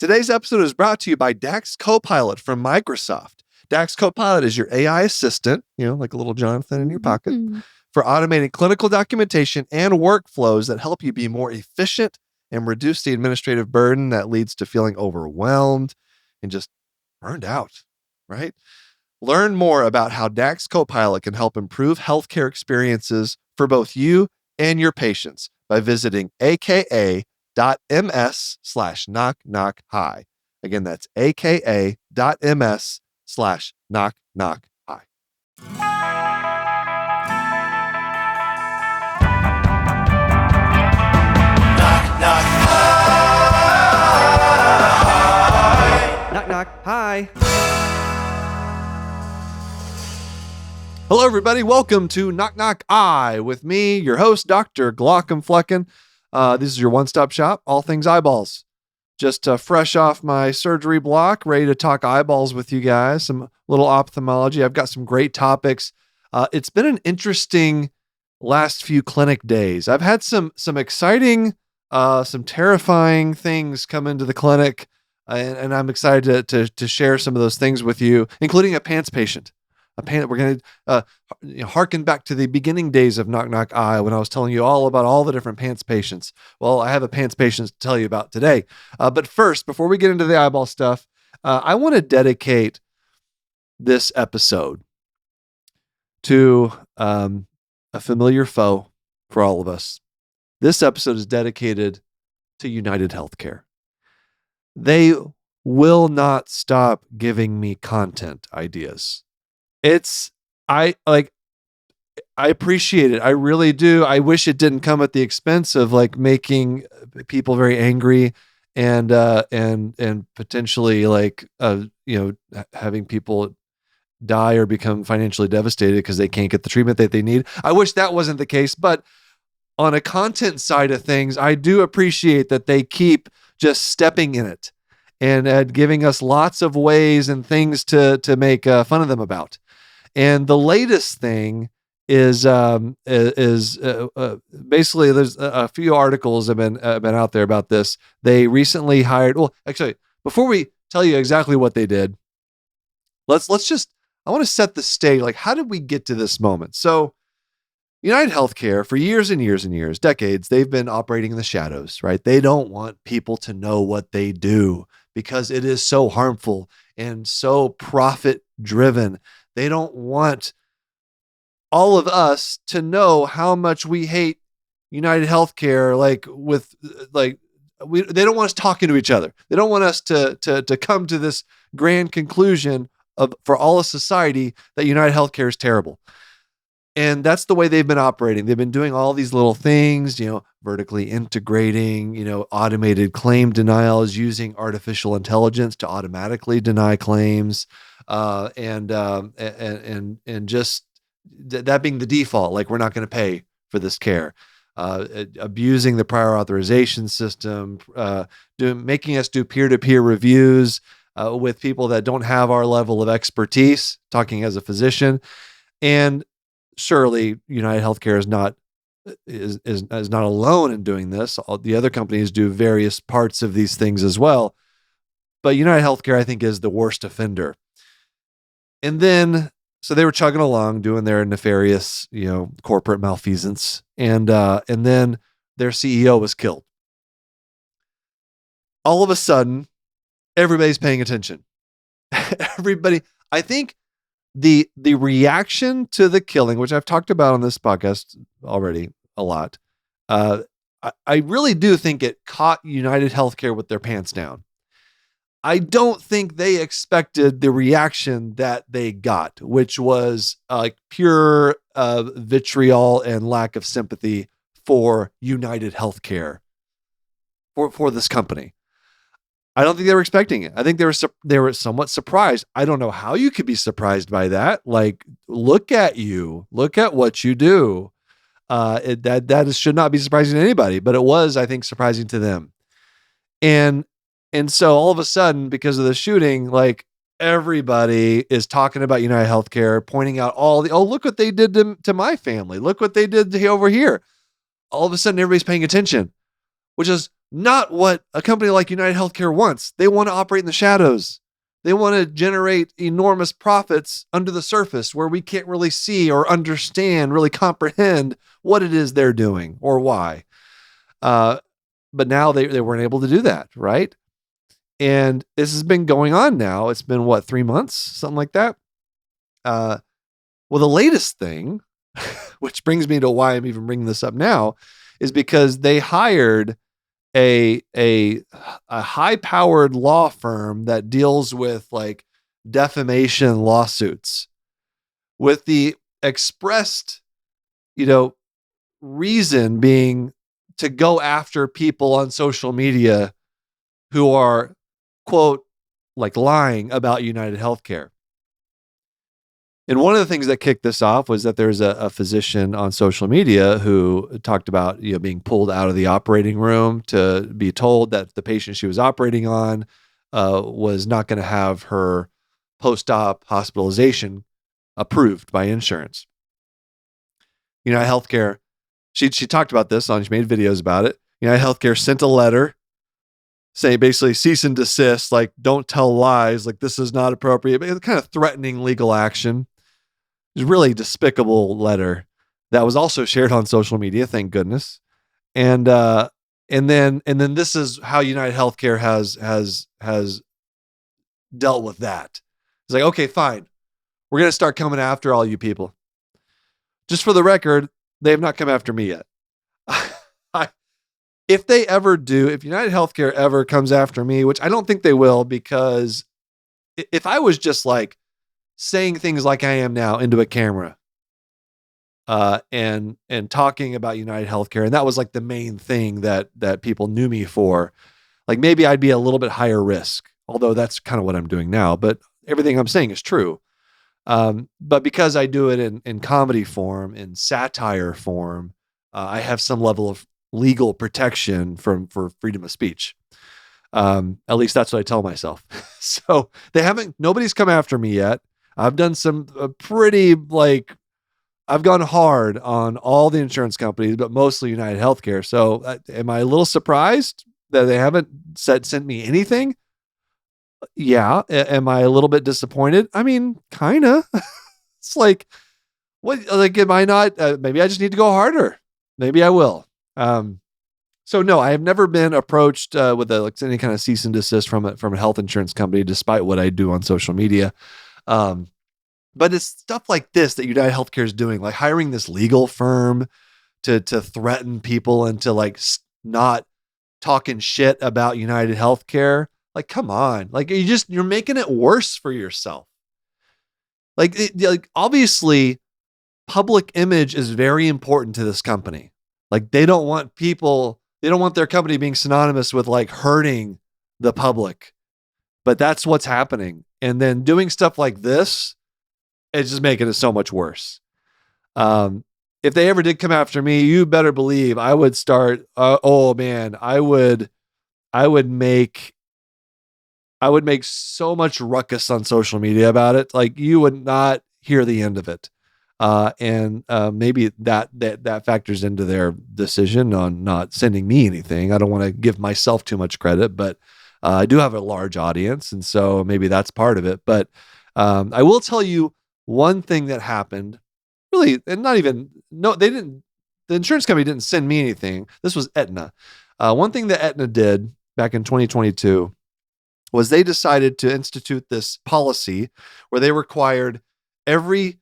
Today's episode is brought to you by DAX Copilot from Microsoft. DAX Copilot is your AI assistant, like a little Jonathan in your pocket, for automating clinical documentation and workflows that help you be more efficient and reduce the administrative burden that leads to feeling overwhelmed and just burned out, right? Learn more about how DAX Copilot can help improve healthcare experiences for both you and your patients by visiting aka.ms/knock-knock-hi. Again, that's aka.ms/knock-knock-hi. Knock, knock, hi. Hello, everybody. Welcome to Knock Knock Eye with me, your host, Dr. Glaucom Flecken. This is your one-stop shop, all things eyeballs. Just fresh off my surgery block, ready to talk eyeballs with you guys, some little ophthalmology. I've got some great topics. It's been an interesting last few clinic days. I've had some exciting, some terrifying things come into the clinic, and I'm excited to share some of those things with you, including a pants patient. We're going to harken back to the beginning days of Knock Knock Eye when I was telling you all about all the different pants patients. Well, I have a pants patient to tell you about today. But first, before we get into the eyeball stuff, I want to dedicate this episode to a familiar foe for all of us. This episode is dedicated to United Healthcare. They will not stop giving me content ideas. I appreciate it. I really do. I wish it didn't come at the expense of making people very angry and potentially having people die or become financially devastated because they can't get the treatment that they need. I wish that wasn't the case, but on a content side of things, I do appreciate that they keep just stepping in it and giving us lots of ways and things to make fun of them about. And the latest thing is basically there's a few articles have been out there about this. They recently hired. Well, actually, before we tell you exactly what they did, I want to set the stage. How did we get to this moment? So, United Healthcare, for years and years and years, decades, they've been operating in the shadows, right? They don't want people to know what they do because it is so harmful and so profit-driven. They don't want all of us to know how much we hate United Healthcare. They don't want us talking to each other. They don't want us to come to this grand conclusion for all of society that United Healthcare is terrible. And that's the way they've been operating. They've been doing all these little things, vertically integrating, automated claim denials, using artificial intelligence to automatically deny claims, and just that being the default, we're not going to pay for this care, abusing the prior authorization system, making us do peer-to-peer reviews with people that don't have our level of expertise, talking as a physician. And surely United Healthcare is not alone in doing this. All the other companies do various parts of these things as well. But United Healthcare, I think, is the worst offender. And then, so they were chugging along doing their nefarious, corporate malfeasance. And then their CEO was killed. All of a sudden, everybody's paying attention. Everybody, I think, the reaction to the killing, which I've talked about on this podcast already a lot, I really do think it caught United Healthcare with their pants down. I don't think they expected the reaction that they got, which was pure vitriol and lack of sympathy for United Healthcare, for this company. I don't think they were expecting it. I think they were somewhat surprised. I don't know how you could be surprised by that. Look at you. Look at what you do. That should not be surprising to anybody, but it was, I think, surprising to them. And so all of a sudden, because of the shooting, everybody is talking about United Healthcare, pointing out look what they did to my family. Look what they did over here. All of a sudden, everybody's paying attention, which is not what a company like United Healthcare wants. They want to operate in the shadows. They want to generate enormous profits under the surface where we can't really see or understand, really comprehend what it is they're doing or why. But now they weren't able to do that, right? And this has been going on now. It's been, 3 months? Something like that. Well, the latest thing, which brings me to why I'm even bringing this up now, is because they hired a high-powered law firm that deals with like defamation lawsuits with the expressed, reason being to go after people on social media who are, quote, like lying about United Healthcare. And one of the things that kicked this off was that there's a physician on social media who talked about, being pulled out of the operating room to be told that the patient she was operating on was not going to have her post-op hospitalization approved by insurance. United Healthcare, she talked about this she made videos about it. United Healthcare sent a letter saying basically cease and desist, like don't tell lies, like this is not appropriate, but kind of threatening legal action. It was a really despicable letter that was also shared on social media, thank goodness. And then this is how United Healthcare has dealt with that. It's like, okay, fine. We're going to start coming after all you people. Just for the record, they have not come after me yet. If they ever do, if United Healthcare ever comes after me, which I don't think they will, because if I was just like saying things like I am now into a camera, and talking about United Healthcare, and that was like the main thing that people knew me for, like maybe I'd be a little bit higher risk, although that's kind of what I'm doing now, but everything I'm saying is true. But because I do it in comedy form, in satire form, I have some level of legal protection for freedom of speech. At least that's what I tell myself. So nobody's come after me yet. I've done some pretty I've gone hard on all the insurance companies, but mostly United Healthcare. So am I a little surprised that they haven't sent me anything? Yeah. Am I a little bit disappointed? I mean, kind of. It's like, what, like, am I not, maybe I just need to go harder. Maybe I will. So no, I have never been approached with any kind of cease and desist from a health insurance company, despite what I do on social media. But it's stuff like this that United Healthcare is doing, like hiring this legal firm to threaten people into like not talking shit about United Healthcare. Like, come on, like you're making it worse for yourself. Like obviously, public image is very important to this company. Like they don't want their company being synonymous with like hurting the public, but that's what's happening. And then doing stuff like this, it's just making it so much worse. If they ever did come after me, you better believe I would start. I would make so much ruckus on social media about it. Like you would not hear the end of it. And maybe that factors into their decision on not sending me anything. I don't want to give myself too much credit, but I do have a large audience, and so maybe that's part of it. But I will tell you one thing that happened, really, and the insurance company didn't send me anything. This was Aetna. One thing that Aetna did back in 2022 was they decided to institute this policy where they required every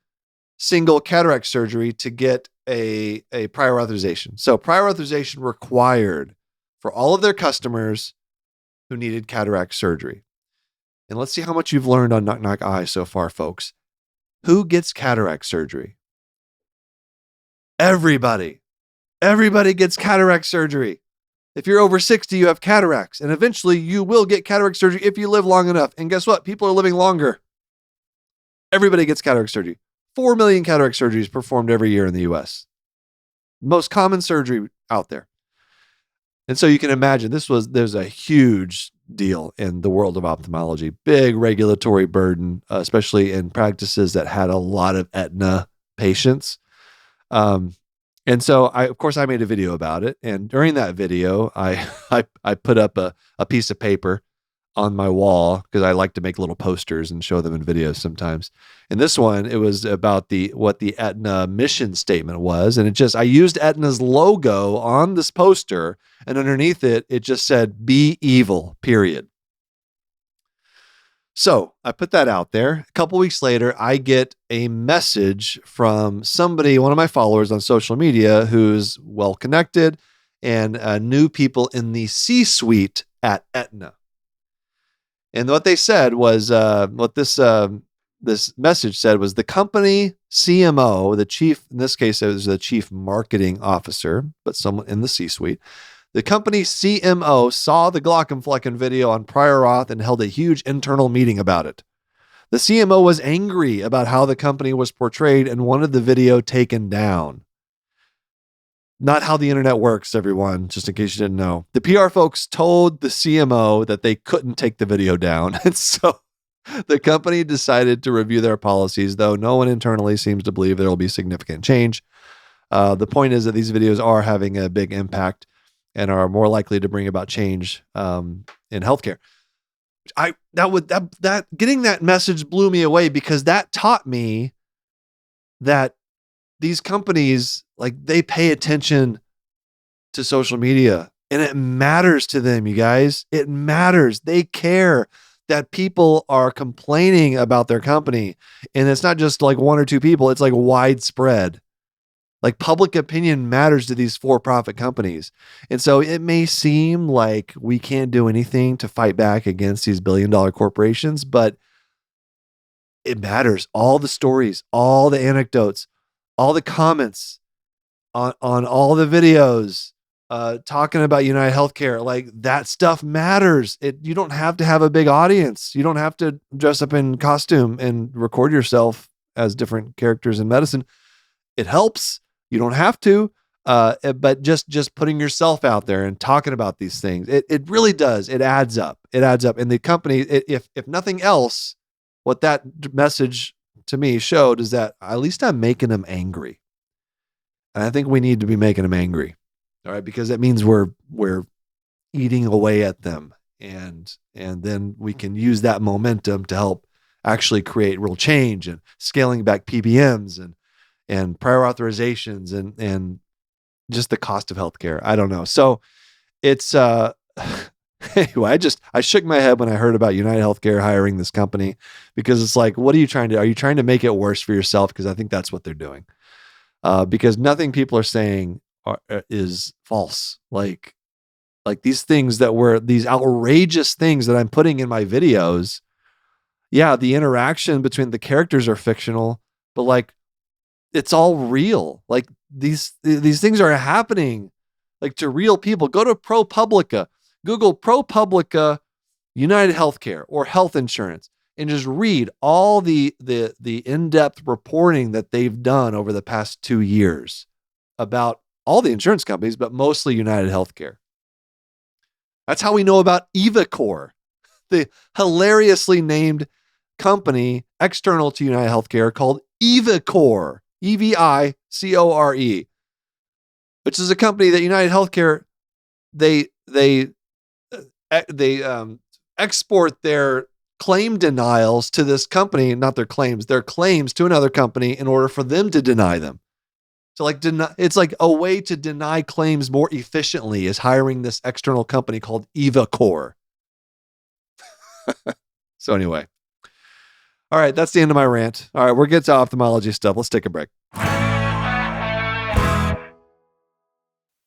single cataract surgery to get a prior authorization. So prior authorization required for all of their customers who needed cataract surgery. And let's see how much you've learned on Knock Knock Eye so far, folks. Who gets cataract surgery? Everybody. Everybody gets cataract surgery. If you're over 60, you have cataracts, and eventually you will get cataract surgery if you live long enough. And guess what? People are living longer. Everybody gets cataract surgery. 4 million cataract surgeries performed every year in the US. Most common surgery out there. And so you can imagine there's a huge deal in the world of ophthalmology, big regulatory burden, especially in practices that had a lot of Aetna patients. And And so of course I made a video about it. And during that video, I put up a piece of paper on my wall because I like to make little posters and show them in videos sometimes. And this one, it was about what the Aetna mission statement was. And I used Aetna's logo on this poster, and underneath it, it just said, "Be evil, period." So I put that out there. A couple weeks later, I get a message from somebody, one of my followers on social media, who's well connected and knew people in the C-suite at Aetna. And what they said was, what this message said was, the company CMO, the chief, in this case, it was the chief marketing officer, but someone in the C-suite. The company CMO saw the Glockenflecken video on prior auth and held a huge internal meeting about it. The CMO was angry about how the company was portrayed and wanted the video taken down. Not how the internet works, everyone, just in case you didn't know. The PR folks told the CMO that they couldn't take the video down. And so the company decided to review their policies, though no one internally seems to believe there will be significant change. The point is that these videos are having a big impact and are more likely to bring about change in healthcare. Getting that message blew me away, because that taught me that these companies, like, they pay attention to social media, and it matters to them, you guys. It matters. They care that people are complaining about their company. And it's not just like one or two people. It's like widespread. Like, public opinion matters to these for-profit companies. And so it may seem like we can't do anything to fight back against these billion-dollar corporations, but it matters. All the stories, all the anecdotes, all the comments on all the videos talking about United Healthcare, like, that stuff matters. You don't have to have a big audience. You don't have to dress up in costume and record yourself as different characters in medicine. It helps. You don't have to, but just putting yourself out there and talking about these things, it really does. It adds up. It adds up. And the company, if nothing else, what that message to me showed is that at least I'm making them angry. And I think we need to be making them angry. All right. Because that means we're eating away at them. And then we can use that momentum to help actually create real change, and scaling back PBMs and prior authorizations and just the cost of healthcare. I don't know. So it's, anyway, I shook my head when I heard about United Healthcare hiring this company, because it's like, what are you trying to make it worse for yourself? Because I think that's what they're doing. Because nothing people are saying is false. Like these things these outrageous things that I'm putting in my videos. Yeah, the interaction between the characters are fictional, but like, it's all real. Like, these things are happening, like, to real people. Go to ProPublica, Google ProPublica United Healthcare or health insurance, and just read all the in-depth reporting that they've done over the past 2 years about all the insurance companies, but mostly United Healthcare. That's how we know about Evicor, the hilariously named company external to United Healthcare called Evicor, Evicore, which is a company that United Healthcare, they export their claim denials to this company, not their claims to another company in order for them to deny them. So like, it's like a way to deny claims more efficiently is hiring this external company called Evicor. So anyway. All right, that's the end of my rant. All right, we'll get to ophthalmology stuff. Let's take a break.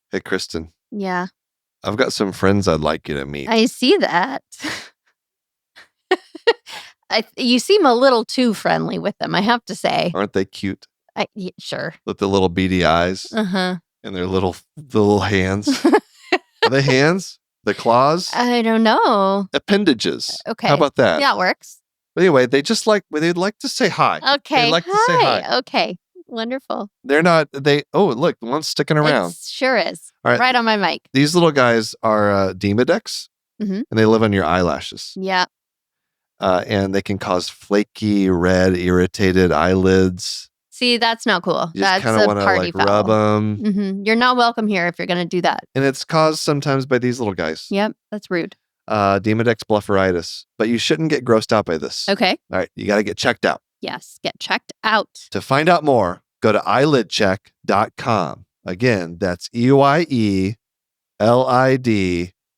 Hey, Kristen. Yeah. I've got some friends I'd like you to meet. I see that. You seem a little too friendly with them, I have to say. Aren't they cute? Sure. With the little beady eyes and their little hands. Are they hands? The claws? I don't know. Appendages. Okay. How about that? That works. But anyway, they'd like to say hi. Okay. They'd like to say hi. Okay. Wonderful. Look, the one's sticking around. It sure is. All right on my mic. These little guys are Demodex, and they live on your eyelashes. Yeah. And they can cause flaky, red, irritated eyelids. See, that's not cool. You just That's kind of a want to party like foul. rub them. You're not welcome here if you're going to do that. And it's caused sometimes by these little guys. Yep, that's rude. Demodex blepharitis. But you shouldn't get grossed out by this. Okay. All right, you got to get checked out. Yes, get checked out. To find out more, go to eyelidcheck.com. Again, that's EYELID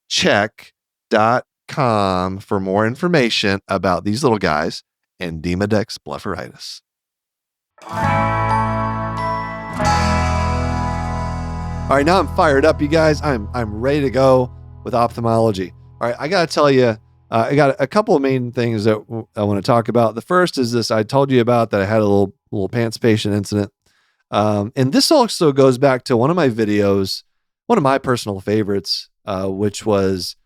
check.com for more information about these little guys and Demodex blepharitis. All right, now I'm fired up, you guys. I'm ready to go with ophthalmology. All right, I got to tell you, I got a couple of main things that I want to talk about. The first is this: I told you about that I had a little pants patient incident. And this also goes back to one of my videos, one of my personal favorites, which was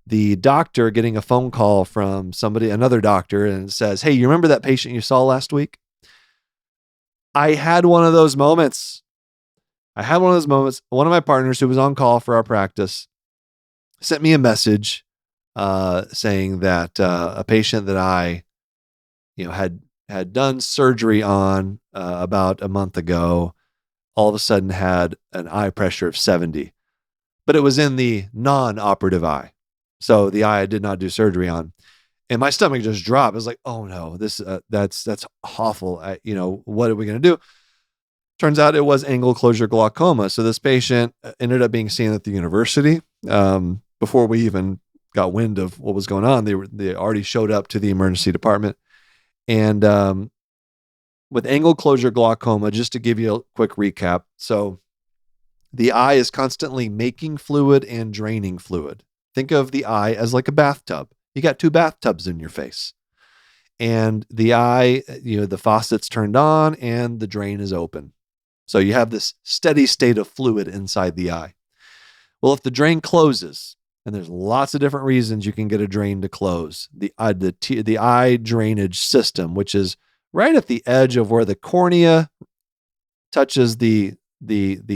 the doctor getting a phone call from another doctor, and it says, "Hey, you remember that patient you saw last week?" I had one of those moments. One of my partners who was on call for our practice sent me a message saying that a patient that I, had done surgery on about a month ago, all of a sudden had an eye pressure of 70, but it was in the non-operative eye. So the eye I did not do surgery on, and my stomach just dropped. I was like, "Oh no, that's awful." What are we going to do? Turns out it was angle closure glaucoma. So this patient ended up being seen at the university. Before we even got wind of what was going on, they already showed up to the emergency department. And with angle closure glaucoma, just to give you a quick recap, so the eye is constantly making fluid and draining fluid. Think of the eye as like a bathtub. You got two bathtubs in your face. And the eye, the faucet's turned on and the drain is open. So you have this steady state of fluid inside the eye. Well, if the drain closes, and there's lots of different reasons you can get a drain to close, the eye drainage system, which is right at the edge of where the cornea touches the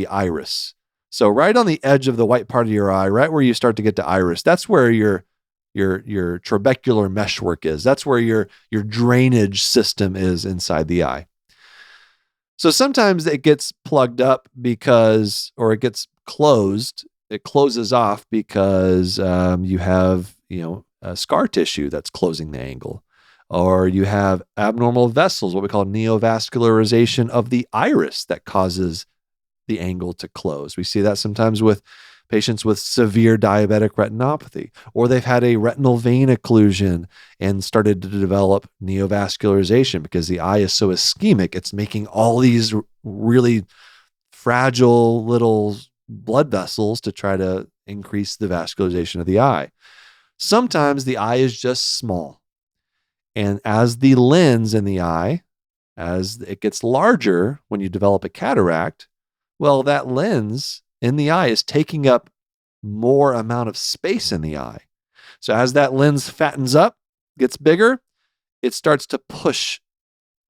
iris. So right on the edge of the white part of your eye, right where you start to get to iris, that's where your trabecular meshwork is. That's where your drainage system is inside the eye. So sometimes it gets plugged up or it gets closed. It closes off because you have, scar tissue that's closing the angle, or you have abnormal vessels, what we call neovascularization of the iris, that causes the angle to close. We see that sometimes with patients with severe diabetic retinopathy, or they've had a retinal vein occlusion and started to develop neovascularization because the eye is so ischemic. It's making all these really fragile little blood vessels to try to increase the vascularization of the eye. Sometimes the eye is just small. And as the lens in the eye, as it gets larger when you develop a cataract, well, that lens in the eye is taking up more amount of space in the eye. So as that lens fattens up, gets bigger, it starts to push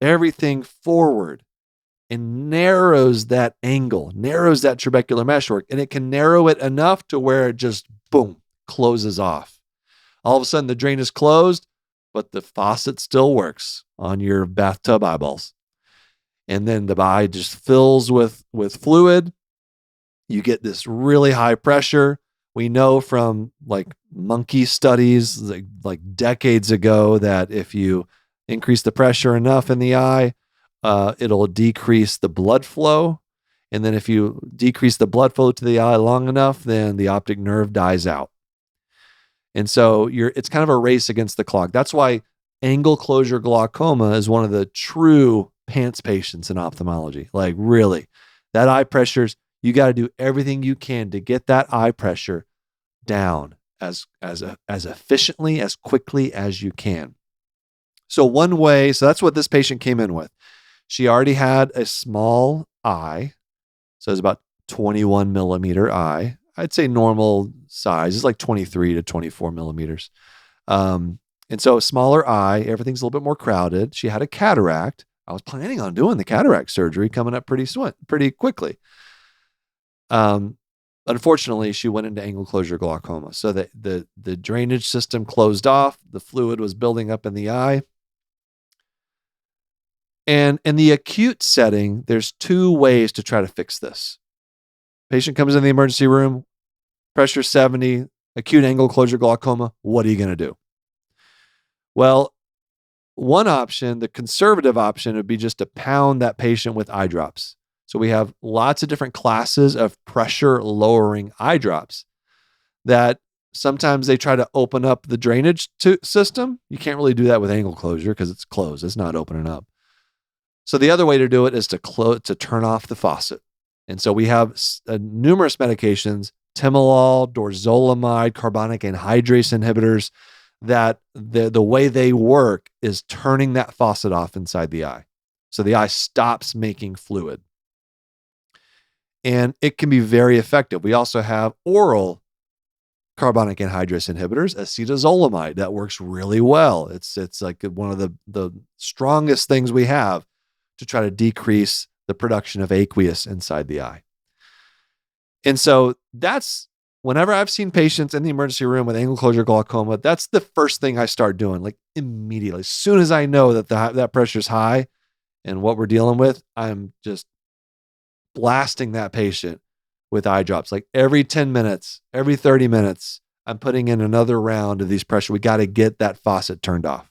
everything forward and narrows that angle, narrows that trabecular meshwork, and it can narrow it enough to where it just, boom, closes off. All of a sudden the drain is closed, but the faucet still works on your bathtub eyeballs. And then the eye just fills with fluid. You get this really high pressure. We know from like monkey studies like decades ago that if you increase the pressure enough in the eye, it'll decrease the blood flow. And then if you decrease the blood flow to the eye long enough, then the optic nerve dies out. And so it's kind of a race against the clock. That's why angle closure glaucoma is one of the true pants patients in ophthalmology. Like really, that eye pressure's, you got to do everything you can to get that eye pressure down as efficiently, as quickly as you can. So that's what this patient came in with. She already had a small eye. So it's about 21 millimeter eye. I'd say normal size is like 23 to 24 millimeters. And so a smaller eye, everything's a little bit more crowded. She had a cataract. I was planning on doing the cataract surgery coming up pretty quickly. Unfortunately, she went into angle closure glaucoma. So the drainage system closed off. The fluid was building up in the eye. And in the acute setting, there's two ways to try to fix this. Patient comes in the emergency room, pressure 70, acute angle closure glaucoma. What are you going to do? Well, one option, the conservative option, would be just to pound that patient with eye drops. So we have lots of different classes of pressure lowering eye drops that sometimes they try to open up the drainage system. You can't really do that with angle closure because it's closed. It's not opening up. So the other way to do it is to turn off the faucet. And so we have numerous medications, timolol, dorzolamide, carbonic anhydrase inhibitors, that the way they work is turning that faucet off inside the eye. So the eye stops making fluid. And it can be very effective. We also have oral carbonic anhydrase inhibitors, acetazolamide, that works really well. It's like one of the strongest things we have to try to decrease the production of aqueous inside the eye. And so that's, whenever I've seen patients in the emergency room with angle closure glaucoma, that's the first thing I start doing, like immediately. As soon as I know that that pressure's high and what we're dealing with, I'm just blasting that patient with eye drops. Like every 10 minutes, every 30 minutes, I'm putting in another round of these pressure. We got to get that faucet turned off.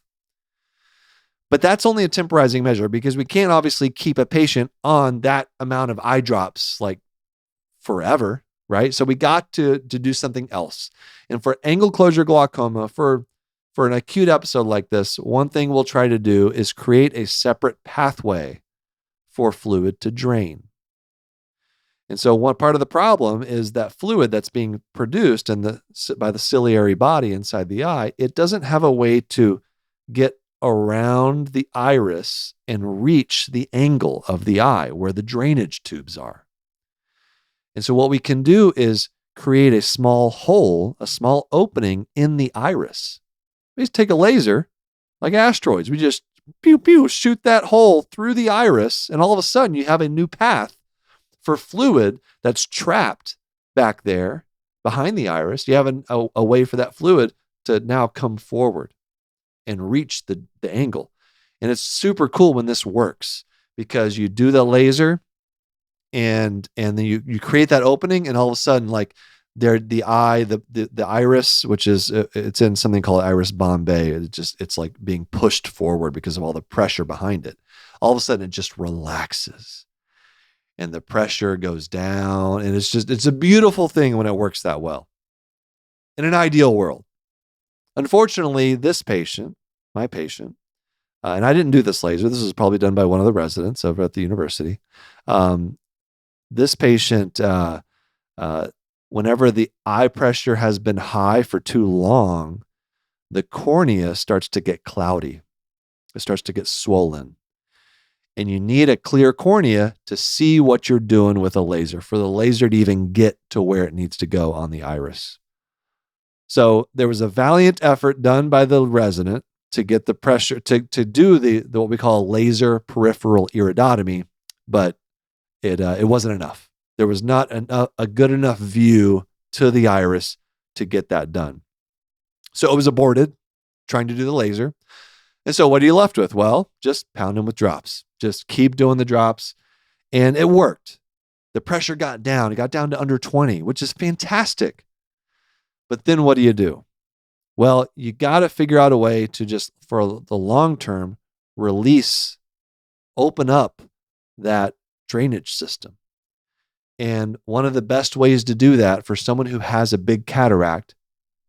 But that's only a temporizing measure because we can't obviously keep a patient on that amount of eye drops like forever, right? So we got to do something else. And for angle closure glaucoma, for an acute episode like this, one thing we'll try to do is create a separate pathway for fluid to drain. And so one part of the problem is that fluid that's being produced by the ciliary body inside the eye, it doesn't have a way to get around the iris and reach the angle of the eye where the drainage tubes are. And so what we can do is create a small hole, a small opening in the iris. We just take a laser, like asteroids. We just pew, pew, shoot that hole through the iris, and all of a sudden you have a new path for fluid that's trapped back there behind the iris. You have a way for that fluid to now come forward and reach the angle. And it's super cool when this works because you do the laser and then you create that opening, and all of a sudden, like the iris, which is it's in something called iris Bombay. It's like being pushed forward because of all the pressure behind it. All of a sudden, it just relaxes, and the pressure goes down, and it's a beautiful thing when it works that well. In an ideal world. Unfortunately, my patient, and I didn't do this laser. This was probably done by one of the residents over at the university. This patient, whenever the eye pressure has been high for too long, the cornea starts to get cloudy. It starts to get swollen. And you need a clear cornea to see what you're doing with a laser, for the laser to even get to where it needs to go on the iris. So there was a valiant effort done by the resident to get the pressure, to do the what we call laser peripheral iridotomy, but it wasn't enough. There was not a good enough view to the iris to get that done. So it was aborted, trying to do the laser. And so what are you left with? Well, just pound them with drops. Just keep doing the drops. And it worked. The pressure got down. It got down to under 20, which is fantastic. But then what do? Well, you got to figure out a way to just, for the long term, open up that drainage system. And one of the best ways to do that for someone who has a big cataract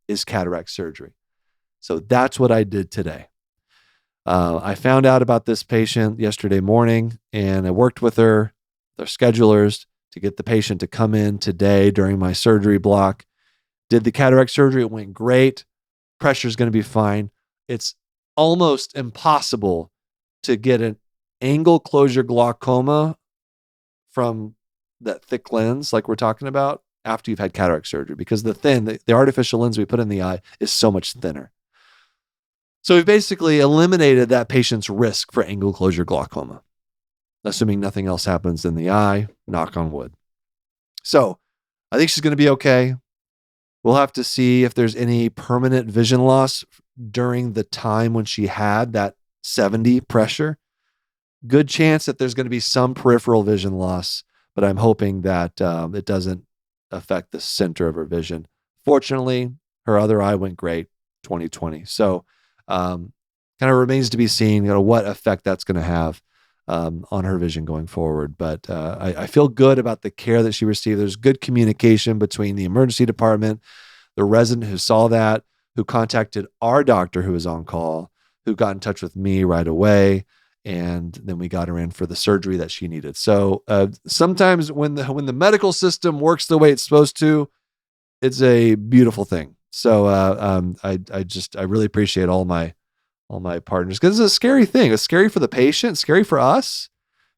is cataract surgery. So that's what I did today. I found out about this patient yesterday morning, and I worked with their schedulers to get the patient to come in today during my surgery block. Did the cataract surgery. It went great. Pressure's going to be fine. It's almost impossible to get an angle closure glaucoma from that thick lens like we're talking about after you've had cataract surgery, because the artificial lens we put in the eye is so much thinner. So we've basically eliminated that patient's risk for angle closure glaucoma, assuming nothing else happens in the eye, knock on wood. So I think she's going to be okay. We'll have to see if there's any permanent vision loss during the time when she had that 70 pressure. good chance that there's going to be some peripheral vision loss, but I'm hoping that it doesn't affect the center of her vision. Fortunately, her other eye went great 2020. So kind of remains to be seen, what effect that's going to have on her vision going forward. But I feel good about the care that she received. There's good communication between the emergency department, the resident who saw that, who contacted our doctor who was on call, who got in touch with me right away. And then we got her in for the surgery that she needed. So sometimes when the medical system works the way it's supposed to, it's a beautiful thing. So I really appreciate all my partners, because it's a scary thing. It's scary for the patient, scary for us,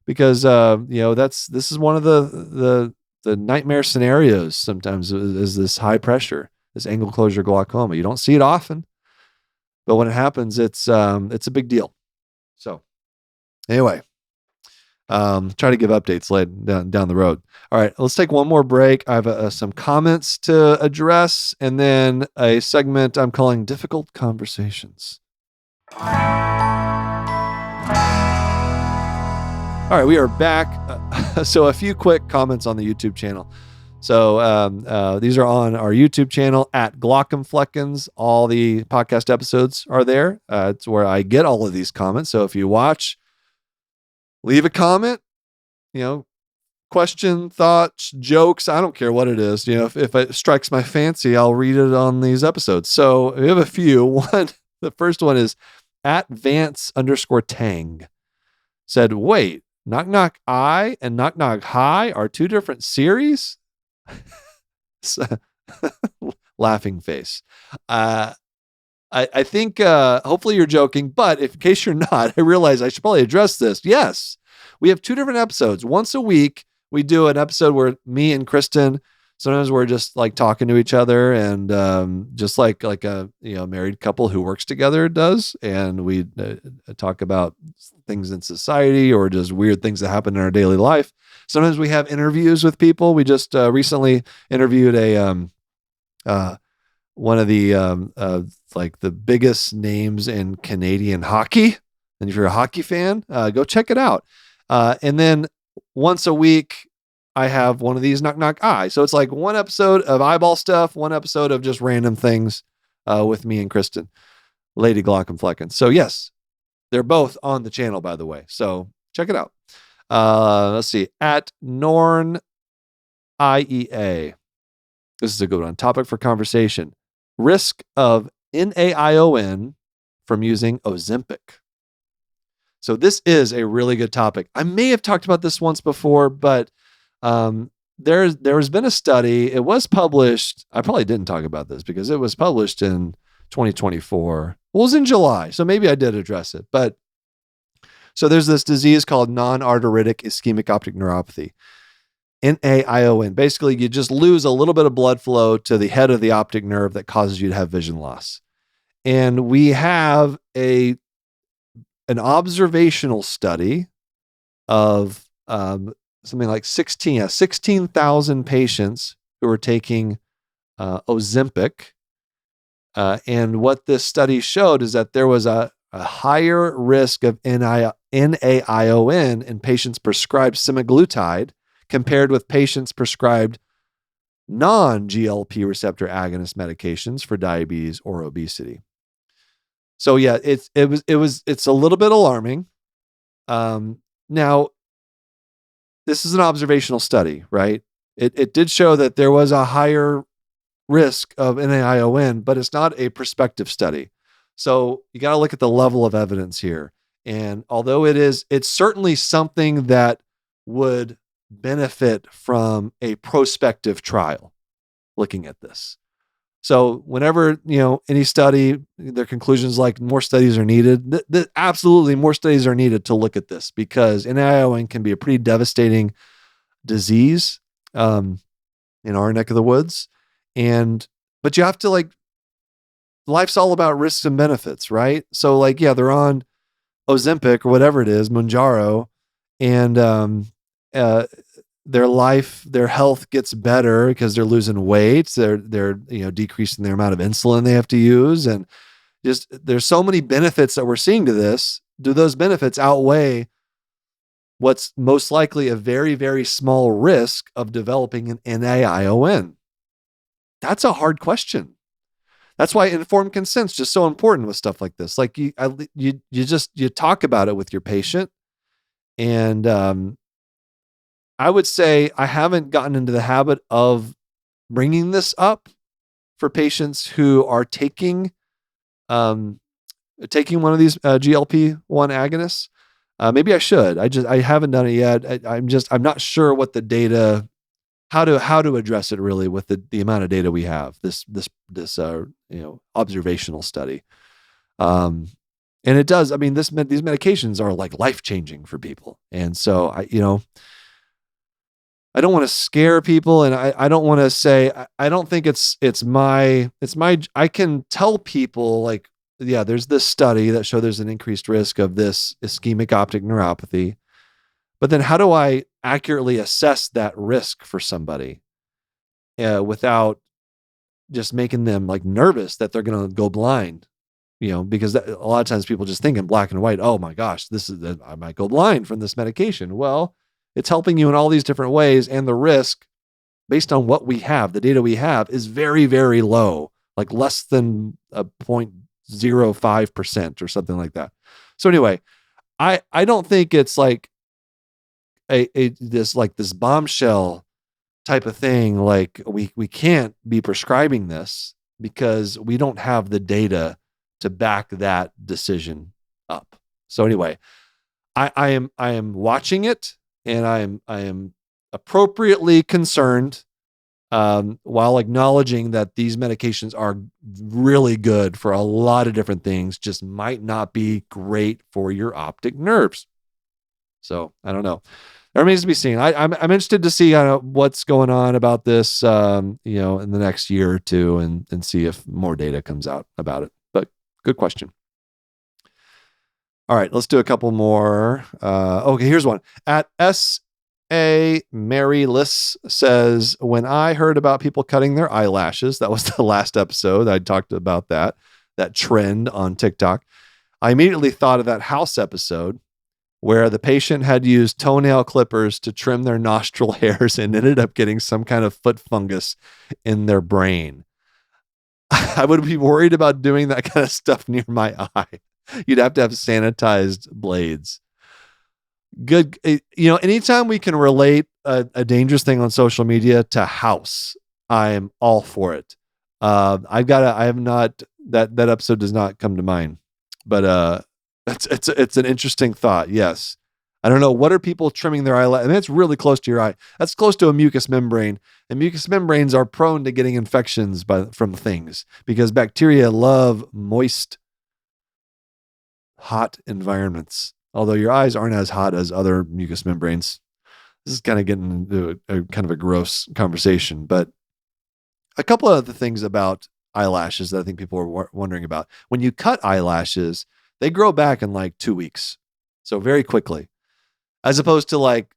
because this is one of the nightmare scenarios sometimes, is this high pressure, this angle closure glaucoma. You don't see it often, but when it happens, it's a big deal. So anyway, try to give updates later down the road. All right, let's take one more break. I have some comments to address, and then a segment I'm calling Difficult Conversations. All right, we are back. So a few quick comments on the YouTube channel. So these are on our YouTube channel at Glaucomfleckens. All the podcast episodes are there. It's where I get all of these comments. So if you watch, leave a comment, question, thoughts, jokes. I don't care what it is. If it strikes my fancy, I'll read it on these episodes. So we have a few. The first one is at Vance_Tang said, wait, Knock Knock I and Knock Knock Hi are two different series? Laughing face. I think hopefully you're joking, but in case you're not, I realize I should probably address this. Yes, we have two different episodes. Once a week, we do an episode where me and Kristen, sometimes we're just like talking to each other, and just like a married couple who works together does, and we talk about things in society or just weird things that happen in our daily life. Sometimes we have interviews with people. We just recently interviewed one of the like the biggest names in Canadian hockey. And if you're a hockey fan, go check it out. And then once a week, I have one of these Knock Knock Eye. So it's like one episode of eyeball stuff, one episode of just random things with me and Kristen, Lady Glaucomfleckens. So yes, they're both on the channel, by the way. So check it out. Let's see. At Norn IEA. This is a good one. Topic for conversation. Risk of NAION from using Ozempic. So this is a really good topic. I may have talked about this once before, but there's been a study. It was published. I probably didn't talk about this because it was published in 2024. Well, it was in July, so maybe I did address it. But so there's this disease called non-arteritic ischemic optic neuropathy, NAION. Basically, you just lose a little bit of blood flow to the head of the optic nerve that causes you to have vision loss. And we have an observational study of something like 16,000 patients who were taking Ozempic. And what this study showed is that there was a higher risk of NAION in patients prescribed semaglutide compared with patients prescribed non-GLP receptor agonist medications for diabetes or obesity. So yeah, it's a little bit alarming. Now, this is an observational study, right? It did show that there was a higher risk of NAION, but it's not a prospective study. So you got to look at the level of evidence here. And although it's certainly something that would benefit from a prospective trial looking at this. So whenever, any study, their conclusions like more studies are needed, absolutely more studies are needed to look at this, because NAION can be a pretty devastating disease in our neck of the woods. But you have to life's all about risks and benefits, right? So they're on Ozempic or whatever it is, Mounjaro, and their health gets better because they're losing weight. They're decreasing their amount of insulin they have to use. And just, there's so many benefits that we're seeing to this. Do those benefits outweigh what's most likely a very, very small risk of developing an NAION? That's a hard question. That's why informed consent's just so important with stuff like this. Like you talk about it with your patient, and I would say I haven't gotten into the habit of bringing this up for patients who are taking one of these GLP-1 agonists. Maybe I should. I haven't done it yet. I'm not sure what the data, how to address it really with the amount of data we have. This observational study, and it does. I mean, these medications are like life changing for people, and so I don't want to scare people, and I don't want to say I don't think it's my I can tell people like, yeah, there's this study that showed there's an increased risk of this ischemic optic neuropathy, but then how do I accurately assess that risk for somebody without just making them like nervous that they're going to go blind? Because a lot of times people just think in black and white. Oh my gosh, I might go blind from this medication. Well, it's helping you in all these different ways, and the risk, based on what we have, the data we have, is very, very low, like less than a 0.05% or something like that. So anyway, I don't think it's like this bombshell type of thing. Like we can't be prescribing this because we don't have the data to back that decision up. So anyway, I am watching it, and I am appropriately concerned, while acknowledging that these medications are really good for a lot of different things, just might not be great for your optic nerves. So I don't know. That remains to be seen. I'm interested to see what's going on about this, in the next year or two, and see if more data comes out about it. But good question. All right, let's do a couple more. Okay, here's one. At S.A. Mary Liss says, when I heard about people cutting their eyelashes, that was the last episode. I talked about that trend on TikTok. I immediately thought of that house episode where the patient had used toenail clippers to trim their nostril hairs and ended up getting some kind of foot fungus in their brain. I would be worried about doing that kind of stuff near my eye. You'd have to have sanitized blades. Good. Anytime we can relate a dangerous thing on social media to house, I'm all for it. That episode does not come to mind, but it's an interesting thought. Yes. I don't know. What are people trimming their eyelash? I mean, it's really close to your eye. That's close to a mucous membrane, and mucous membranes are prone to getting infections from things because bacteria love moist, hot environments. Although your eyes aren't as hot as other mucous membranes. This is kind of getting into a kind of a gross conversation, but a couple of other things about eyelashes that I think people are wondering about. When you cut eyelashes, they grow back in like 2 weeks. So very quickly, as opposed to like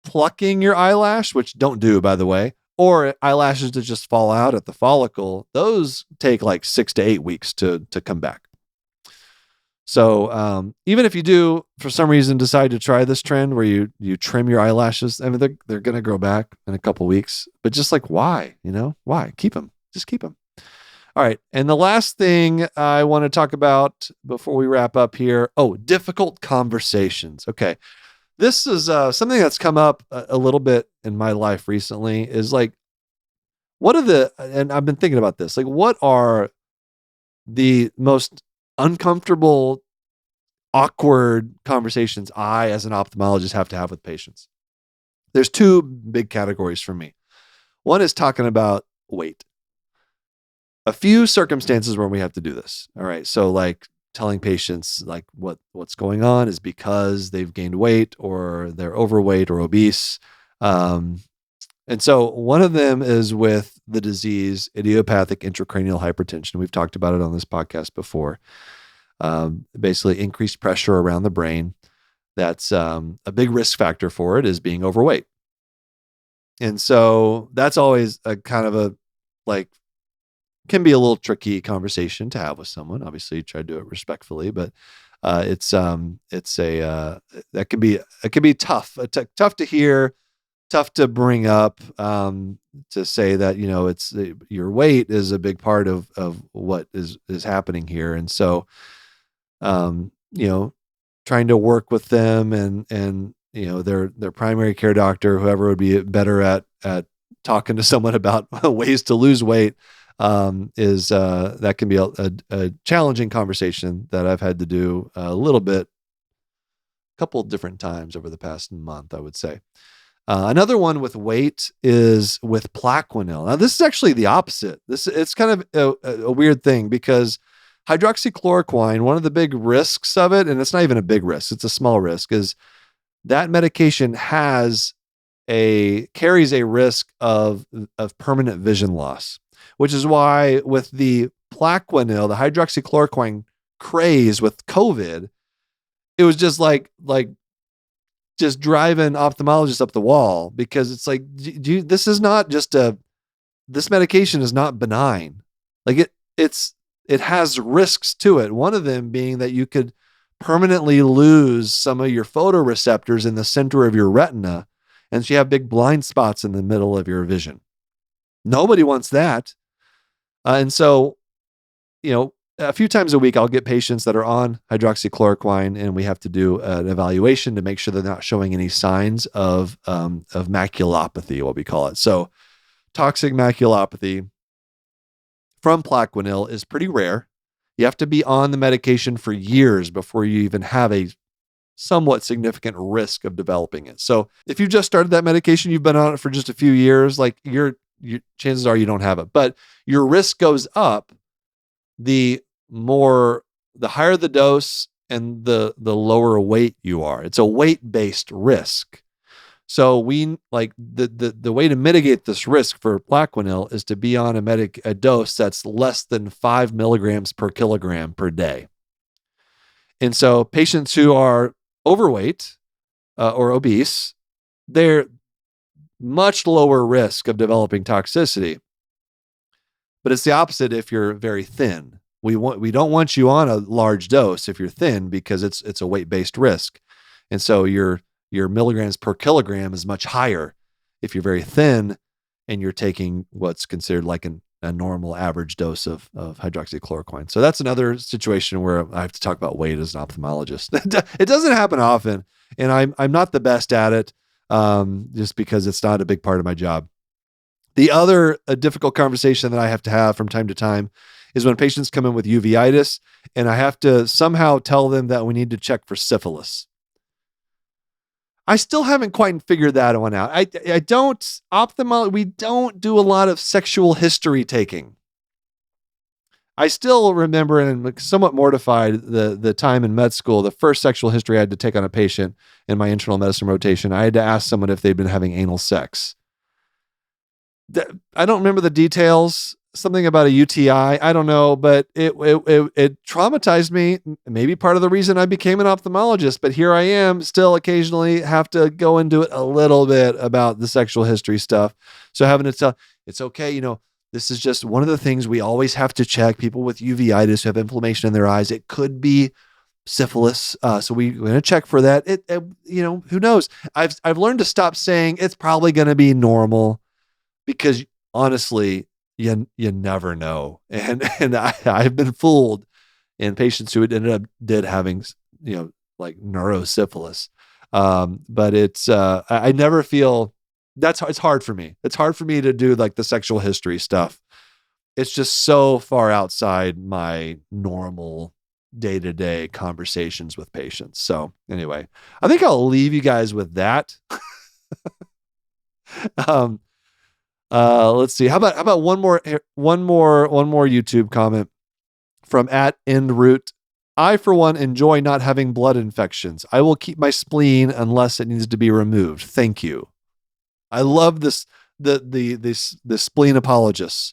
plucking your eyelash, which don't do, by the way, or eyelashes that just fall out at the follicle. Those take like 6 to 8 weeks to come back. So even if you do, for some reason, decide to try this trend where you trim your eyelashes, I mean, they're going to grow back in a couple weeks. But just like, why? Why? Keep them. Just keep them. All right. And the last thing I want to talk about before we wrap up here. Oh, difficult conversations. Okay. This is something that's come up a little bit in my life recently is like, and I've been thinking about this, like, what are the most uncomfortable, awkward conversations I, as an ophthalmologist, have to have with patients? There's two big categories for me. One is talking about weight. A few circumstances where we have to do this. All right. So like telling patients like what's going on is because they've gained weight or they're overweight or obese. And so one of them is with the disease, idiopathic intracranial hypertension. We've talked about it on this podcast before. Basically increased pressure around the brain. That's a big risk factor for it is being overweight. And so that's always a kind of a like can be a little tricky conversation to have with someone. Obviously, you try to do it respectfully, but it's a that can be tough, tough to hear, tough to bring up, to say that, it's your weight is a big part of what is happening here. And so, trying to work with them and their primary care doctor, whoever would be better at talking to someone about ways to lose weight, is that can be a challenging conversation that I've had to do a little bit, a couple of different times over the past month, I would say. Another one with weight is with Plaquenil. Now, this is actually the opposite. It's kind of a weird thing, because hydroxychloroquine, one of the big risks of it, and it's not even a big risk, it's a small risk, is that medication carries a risk of permanent vision loss, which is why with the Plaquenil, the hydroxychloroquine craze with COVID, it was just like just driving ophthalmologists up the wall, because it's like, this is not just this medication is not benign. Like it has risks to it. One of them being that you could permanently lose some of your photoreceptors in the center of your retina, and so you have big blind spots in the middle of your vision. Nobody wants that. And so, a few times a week, I'll get patients that are on hydroxychloroquine, and we have to do an evaluation to make sure they're not showing any signs of maculopathy, what we call it. So toxic maculopathy from Plaquenil is pretty rare. You have to be on the medication for years before you even have a somewhat significant risk of developing it. So if you just started that medication, you've been on it for just a few years, like your chances are you don't have it, but your risk goes up the higher the dose and the lower weight you are. It's a weight-based risk. So we like the way to mitigate this risk for Plaquenil is to be on a dose that's less than 5 milligrams per kilogram per day. And so patients who are overweight or obese, they're much lower risk of developing toxicity. But it's the opposite if you're very thin. We don't want you on a large dose if you're thin, because it's a weight-based risk. And so your milligrams per kilogram is much higher if you're very thin and you're taking what's considered like a normal average dose of hydroxychloroquine. So that's another situation where I have to talk about weight as an ophthalmologist. It doesn't happen often, and I'm not the best at it, just because it's not a big part of my job. The other difficult conversation that I have to have from time to time is when patients come in with uveitis, and I have to somehow tell them that we need to check for syphilis. I still haven't quite figured that one out. We don't do a lot of sexual history taking. I still remember, and I'm somewhat mortified, the time in med school, the first sexual history I had to take on a patient in my internal medicine rotation. I had to ask someone if they'd been having anal sex. I don't remember the details. Something about a UTI. I don't know, but it traumatized me. Maybe part of the reason I became an ophthalmologist, but here I am, still occasionally have to go into it a little bit about the sexual history stuff. So having to tell, it's okay, this is just one of the things we always have to check. People with uveitis who have inflammation in their eyes, it could be syphilis. So we're going to check for that. Who knows? I've learned to stop saying it's probably going to be normal, because honestly, you never know. And I've been fooled in patients who did having, like neurosyphilis. But it's, I never feel it's hard for me. It's hard for me to do like the sexual history stuff. It's just so far outside my normal day-to-day conversations with patients. So anyway, I think I'll leave you guys with that. Let's see. How about one more YouTube comment from @endroot. I, for one, enjoy not having blood infections. I will keep my spleen unless it needs to be removed. Thank you. I love this, the spleen apologists.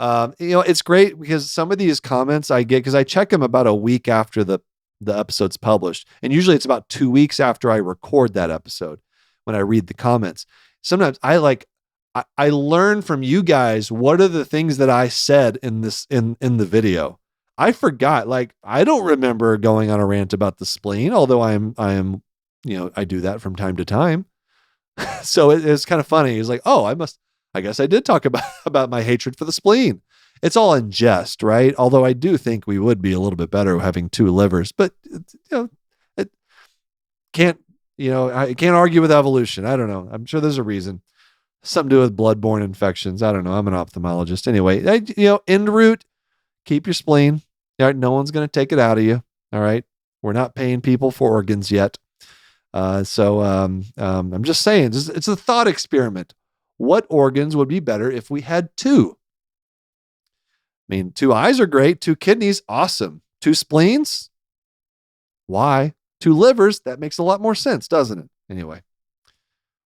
It's great because some of these comments I get, because I check them about a week after the episode's published. And usually it's about 2 weeks after I record that episode when I read the comments. Sometimes I learned from you guys what are the things that I said in the video. I forgot. Like, I don't remember going on a rant about the spleen, although I am, I do that from time to time. So it's kind of funny. It's like, oh, I guess I did talk about my hatred for the spleen. It's all in jest, right? Although I do think we would be a little bit better having two livers, but it can't, I can't argue with evolution. I don't know. I'm sure there's a reason. Something to do with bloodborne infections. I don't know. I'm an ophthalmologist. Anyway, end root, keep your spleen. All right, no one's going to take it out of you. All right. We're not paying people for organs yet. So I'm just saying, it's a thought experiment. What organs would be better if we had two? I mean, 2 eyes are great. 2 kidneys, awesome. 2 spleens? Why? 2 livers? That makes a lot more sense, doesn't it? Anyway,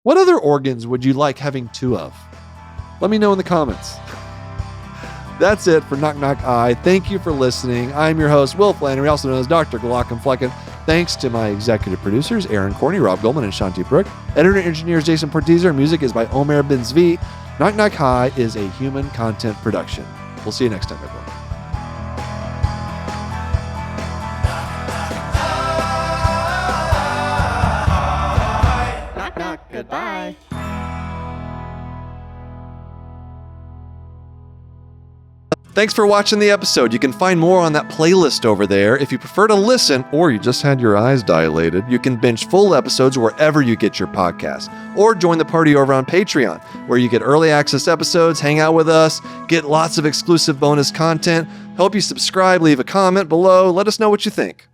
what other organs would you like having 2 of? Let me know in the comments. That's it for Knock Knock Eye. Thank you for listening. I'm your host, Will Flannery, also known as Dr. Glock. Thanks to my executive producers, Aaron Corney, Rob Goldman, and Shanti Brook. Editor-engineers Jason Portezer. Music is by Omer Ben-Zvi. Knock Knock High is a human content production. We'll see you next time, everyone. Knock, knock, goodbye. Thanks for watching the episode. You can find more on that playlist over there. If you prefer to listen or you just had your eyes dilated, you can binge full episodes wherever you get your podcasts, or join the party over on Patreon, where you get early access episodes, hang out with us, get lots of exclusive bonus content. Hope you subscribe, leave a comment below. Let us know what you think.